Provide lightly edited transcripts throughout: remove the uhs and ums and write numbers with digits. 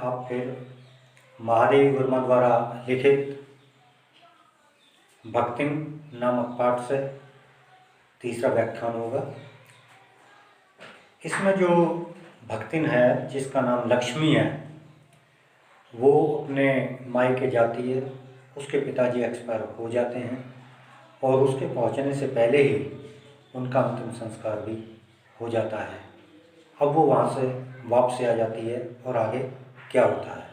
आप फिर महादेवी वर्मा द्वारा लिखित भक्तिम नामक पाठ से तीसरा व्याख्यान होगा। इसमें जो भक्तिन है जिसका नाम लक्ष्मी है, वो अपने मायके जाती है। उसके पिताजी एक्सपायर हो जाते हैं और उसके पहुंचने से पहले ही उनका अंतिम संस्कार भी हो जाता है। अब वो वहाँ से वापस आ जाती है और आगे क्या होता है।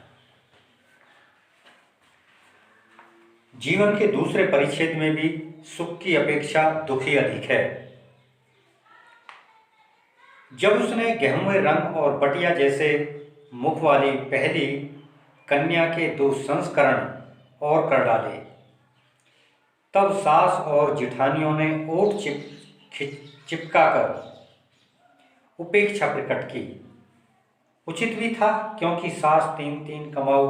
जीवन के दूसरे परिच्छेद में भी सुख की अपेक्षा दुख ही अधिक है। जब उसने गेहूं रंग और बटिया जैसे मुख वाली पहली कन्या के 2 संस्करण और कर डाले, तब सास और जिठानियों ने ओठ चिपका कर उपेक्षा प्रकट की। उचित भी था, क्योंकि सास 3 कमाऊ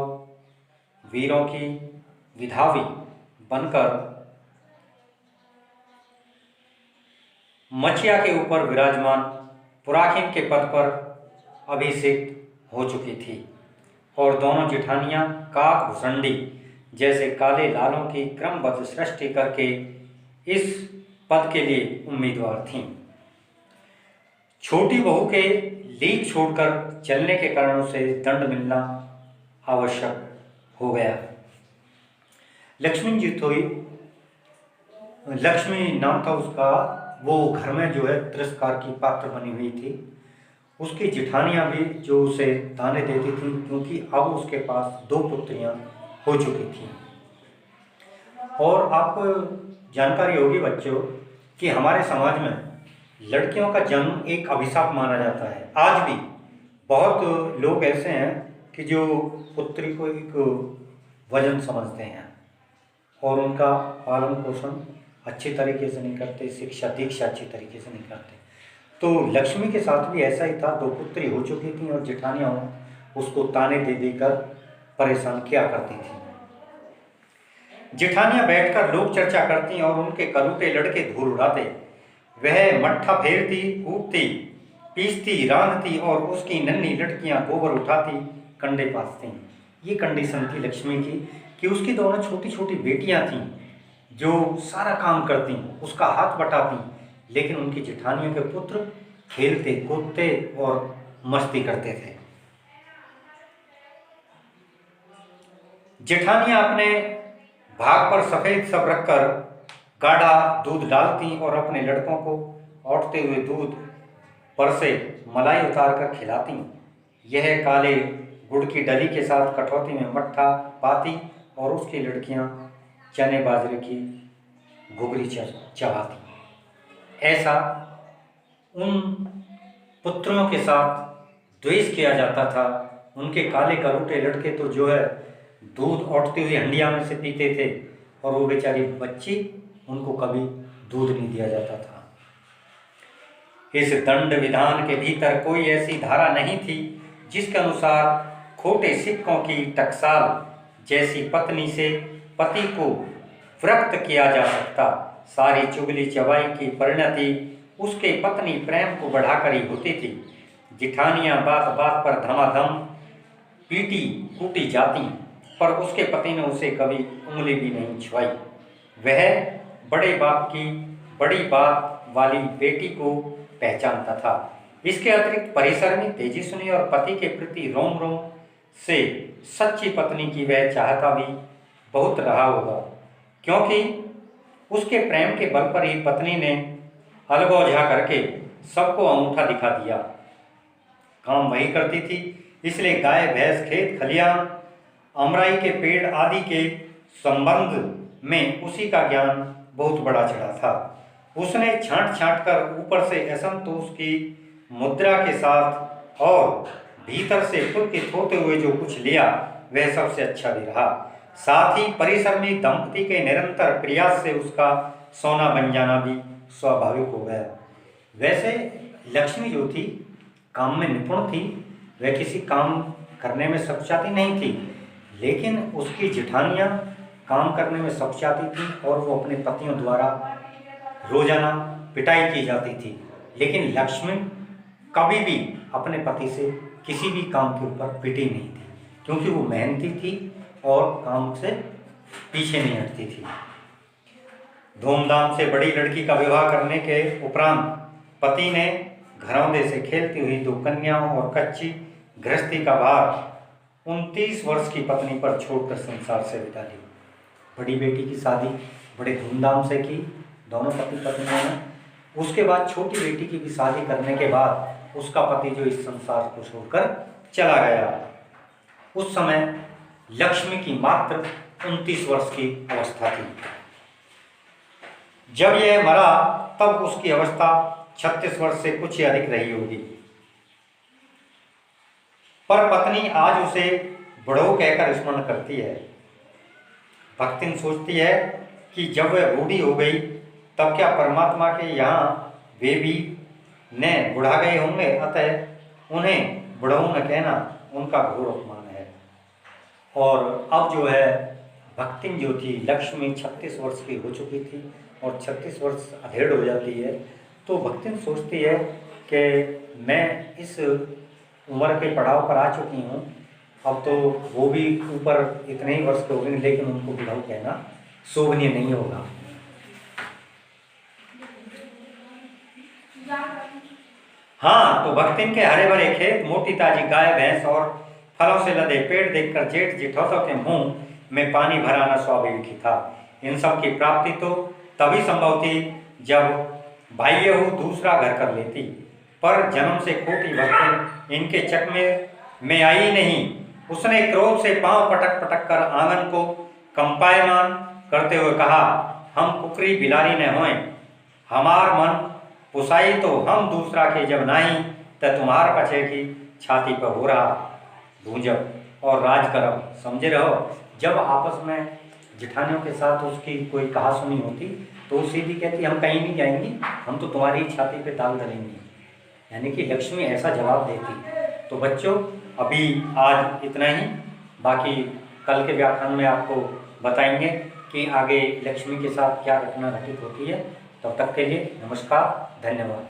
वीरों की विधावी बनकर मचिया के ऊपर विराजमान पुराखिन के पद पर अभिषिक्त हो चुकी थी और दोनों जिठानियां काक भुसंडी जैसे काले लालों की क्रमबद्ध सृष्टि करके इस पद के लिए उम्मीदवार थीं। छोटी बहू के लीक छोड़कर चलने के कारणों से दंड मिलना आवश्यक हो गया। लक्ष्मी जी थी, लक्ष्मी नाम था उसका। वो घर में जो है तिरस्कार की पात्र बनी हुई थी। उसकी जिठानियां भी जो उसे ताने देती थी, क्योंकि अब उसके पास 2 पुत्रियां हो चुकी थीं। और आपको जानकारी होगी बच्चों कि हमारे समाज में लड़कियों का जन्म एक अभिशाप माना जाता है। आज भी बहुत लोग ऐसे हैं कि जो पुत्री को एक वजन समझते हैं और उनका पालन पोषण अच्छी तरीके से नहीं करते, शिक्षा दीक्षा अच्छी तरीके से नहीं करते। तो लक्ष्मी के साथ भी ऐसा ही था। 2 पुत्री हो चुकी थी और जिठानियाँ उसको ताने दे देकर परेशान किया करती थी। जिठानियाँ बैठकर लोक चर्चा करती और उनके कलूटे लड़के धूल उड़ाते। वह मट्ठा फेरती, कूटती, पीसती, रांधती और उसकी नन्ही लड़कियां गोबर उठाती, कंडे पासती। ये कंडीशन थी लक्ष्मी की कि उसकी दोनों छोटी छोटी बेटियां थीं जो सारा काम करती, उसका हाथ बटाती, लेकिन उनकी जिठानियों के पुत्र खेलते, कूदते और मस्ती करते थे। जेठानियां अपने भाग पर सफेद सब रखकर गाढ़ा दूध डालती और अपने लड़कों को औटते हुए दूध पर से मलाई उतार कर खिलाती। यह काले गुड़ की डली के साथ कटौती में मट्ठा पाती और उसकी लड़कियां चने बाजरे की घुघरी चबाती। ऐसा उन पुत्रों के साथ द्वेष किया जाता था। उनके काले कलूटे लड़के तो जो है दूध औटती हुई हंडिया में से पीते थे और वो बेचारी बच्ची, उनको कभी दूध नहीं दिया जाता था। इस दंड विधान के भीतर कोई ऐसी धारा नहीं थी जिसके अनुसार खोटे सिक्कों की टकसाल जैसी पत्नी से पति को विरक्त किया जा सकता। सारी चुगली चबाई की परिणति उसके पत्नी प्रेम को बढ़ाकर ही होती थी। जिठानियां बात बात पर धमाधम पीटी कूटी जाती, पर उसके पति ने उसे कभी उंगली भी नहीं छुआई। वह बड़े बाप की बड़ी बात वाली बेटी को पहचानता था। इसके अतिरिक्त परिसरमी, तेजस्विनी और पति के प्रति रोम रोम से सच्ची पत्नी की वह चाहता भी बहुत रहा होगा, क्योंकि उसके प्रेम के बल पर ही पत्नी ने अलगौझा करके सबको अंगूठा दिखा दिया। काम वही करती थी, इसलिए गाय भैंस, खेत खलियान, अमराई के पेड़ आदि के संबंध में उसी का ज्ञान बहुत बड़ा चढ़ा था। उसने छांट छांट कर ऊपर से असंतोष की मुद्रा के साथ और भीतर से पुलकित होते हुए जो कुछ लिया वह सबसे अच्छा भी रहा। साथ ही परिसर में दंपति के निरंतर प्रयास से उसका सोना बन जाना भी स्वाभाविक हो गया। वैसे लक्ष्मी जो थी काम में निपुण थी, वह किसी काम करने में सक्षाती नहीं थी, लेकिन उसकी जिठानियां काम करने में सक्षाती थी और वो अपने पतियों द्वारा रोजाना पिटाई की जाती थी। लेकिन लक्ष्मी कभी भी अपने पति से किसी भी काम के ऊपर पिटी नहीं थी। क्योंकि वो मेहनती थी और काम से पीछे नहीं हटती थी। धूमधाम से बड़ी लड़की का विवाह करने के उपरांत पति ने घरौंदे से खेलती हुई 2 कन्याओं और कच्ची गृहस्थी का भार 29 वर्ष की पत्नी पर छोड़कर संसार से विदा ली। बड़ी बेटी की शादी बड़े धूमधाम से की दोनों पति पत्नियों ने। उसके बाद छोटी बेटी की भी शादी करने के बाद उसका पति जो इस संसार को छोड़कर चला गया। उस समय लक्ष्मी की मात्र 29 वर्ष की अवस्था थी। जब यह मरा तब उसकी अवस्था 36 वर्ष से कुछ ही अधिक रही होगी। पर पत्नी आज उसे बड़ो कहकर स्मरण करती है। भक्तिन सोचती है कि जब वह बूढ़ी हो गई तब क्या परमात्मा के यहाँ वे भी न बुढ़ा गए होंगे, अतः उन्हें बुढ़ऊ न कहना उनका घोर अपमान है। और अब जो है भक्तिन जो थी लक्ष्मी 36 वर्ष की हो चुकी थी और 36 वर्ष अधेड़ हो जाती है, तो भक्तिन सोचती है कि मैं इस उम्र के पड़ाव पर आ चुकी हूँ, अब तो वो भी ऊपर इतने ही वर्ष के हो गए, लेकिन उनको बुढ़ऊ कहना शोभनीय नहीं होगा। हाँ, तो भक्तिन के हरे भरे खेत, मोटी ताजी गाय भैंस और फलों से लदे पेड़ देखकर जेठ जेठौतों के मुंह में पानी भराना स्वाभाविक ही था। इन सब की प्राप्ति तो तभी संभव थी जब भाईयहू दूसरा घर कर लेती, पर जन्म से खोटी भक्तिन इनके चकमे में आई नहीं। उसने क्रोध से पांव पटक पटक कर आंगन को कंपायमान करते हुए कहा, हम कुकरी बिलारी न होएं, हमार मन पुसाई तो हम दूसरा के जब नाही, त तुम्हार पछे की छाती पर हो रहा भूंजब और राज करब। समझे रहो, जब आपस में जिठानियों के साथ उसकी कोई कहा सुनी होती तो वो सीधी कहती हम कहीं नहीं जाएंगी, हम तो तुम्हारी छाती पे ताल धरेंगी, यानी कि लक्ष्मी ऐसा जवाब देती। तो बच्चों अभी आज इतना ही, बाकी कल के व्याख्यान में आपको बताएंगे कि आगे लक्ष्मी के साथ क्या घटना घटित होती है। तब तक के लिए नमस्कार, धन्यवाद।